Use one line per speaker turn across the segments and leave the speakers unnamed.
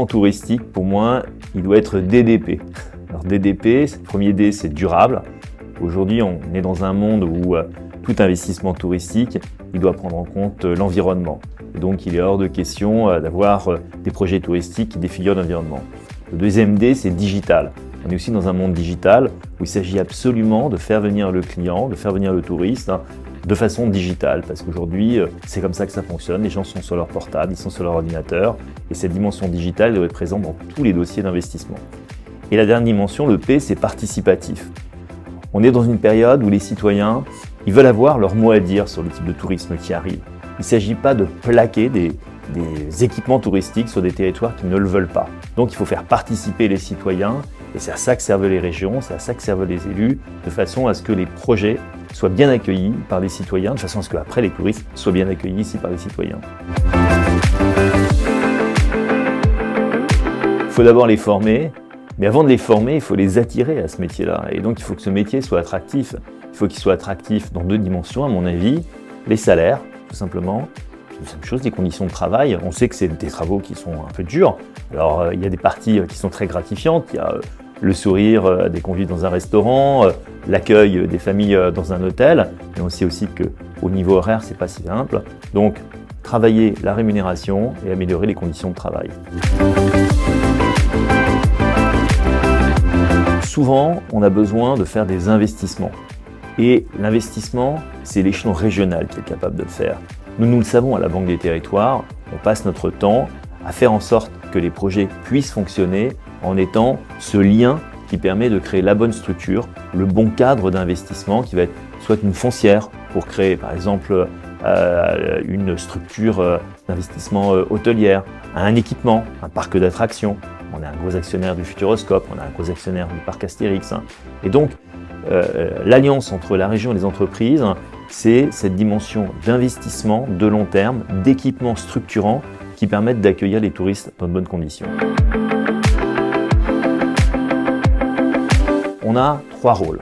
L'investissement touristique, pour moi, il doit être DDP. Alors DDP, le premier D, c'est durable. Aujourd'hui, on est dans un monde où tout investissement touristique, il doit prendre en compte l'environnement. Donc, il est hors de question d'avoir des projets touristiques qui défigurent l'environnement. Le deuxième D, c'est digital. On est aussi dans un monde digital où il s'agit absolument de faire venir le client, de faire venir le touriste de façon digitale. Parce qu'aujourd'hui, c'est comme ça que ça fonctionne. Les gens sont sur leur portable, ils sont sur leur ordinateur. Et cette dimension digitale doit être présente dans tous les dossiers d'investissement. Et la dernière dimension, le P, c'est participatif. On est dans une période où les citoyens, ils veulent avoir leur mot à dire sur le type de tourisme qui arrive. Il ne s'agit pas de plaquer des équipements touristiques sur des territoires qui ne le veulent pas. Donc il faut faire participer les citoyens, et c'est à ça que servent les régions, c'est à ça que servent les élus, de façon à ce que les projets soient bien accueillis par les citoyens, de façon à ce qu'après les touristes soient bien accueillis ici par les citoyens. Il faut d'abord les former, mais avant de les former, il faut les attirer à ce métier-là. Et donc il faut que ce métier soit attractif. Il faut qu'il soit attractif dans deux dimensions, à mon avis. Les salaires, tout simplement. Deuxième chose, les conditions de travail. On sait que c'est des travaux qui sont un peu durs. Alors, il y a des parties qui sont très gratifiantes. Il y a le sourire des convives dans un restaurant, l'accueil des familles dans un hôtel. Mais on sait aussi qu'au niveau horaire, c'est pas si simple. Donc, travailler la rémunération et améliorer les conditions de travail. Souvent, on a besoin de faire des investissements. Et l'investissement, c'est l'échelon régional qui est capable de le faire. Nous le savons à la Banque des Territoires, on passe notre temps à faire en sorte que les projets puissent fonctionner en étant ce lien qui permet de créer la bonne structure, le bon cadre d'investissement qui va être soit une foncière pour créer par exemple une structure d'investissement hôtelière, un équipement, un parc d'attractions. On est un gros actionnaire du Futuroscope, on est un gros actionnaire du parc Astérix. Et donc, l'alliance entre la région et les entreprises, c'est cette dimension d'investissement de long terme, d'équipements structurants qui permettent d'accueillir les touristes dans de bonnes conditions. On a trois rôles.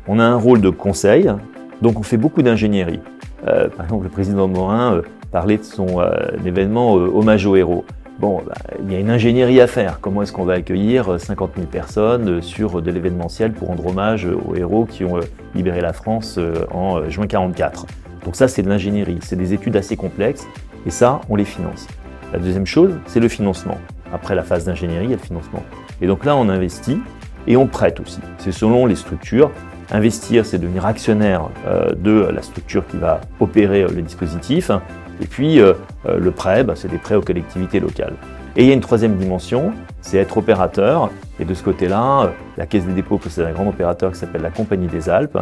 On a un rôle de conseil, donc on fait beaucoup d'ingénierie. Par exemple, le président Morin parlait de son événement Hommage aux héros. Bon, il y a une ingénierie à faire. Comment est-ce qu'on va accueillir 50 000 personnes sur de l'événementiel pour rendre hommage aux héros qui ont libéré la France en juin 1944? Donc ça, c'est de l'ingénierie. C'est des études assez complexes et ça, on les finance. La deuxième chose, c'est le financement. Après la phase d'ingénierie, il y a le financement. Et donc là, on investit et on prête aussi. C'est selon les structures. Investir, c'est devenir actionnaire de la structure qui va opérer le dispositif. Et puis, le prêt, c'est des prêts aux collectivités locales. Et il y a une troisième dimension, c'est être opérateur. Et de ce côté-là, la Caisse des dépôts possède un grand opérateur qui s'appelle la Compagnie des Alpes,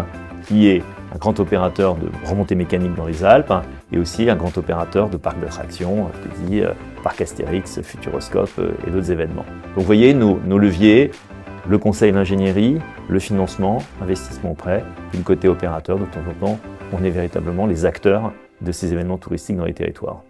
qui est un grand opérateur de remontée mécanique dans les Alpes, et aussi un grand opérateur de parcs d'attractions, je dis parc Astérix, Futuroscope et d'autres événements. Donc vous voyez, nos leviers, le conseil, l'ingénierie, le financement, investissement prêt, et le côté opérateur, de temps en temps, on est véritablement les acteurs de ces événements touristiques dans les territoires.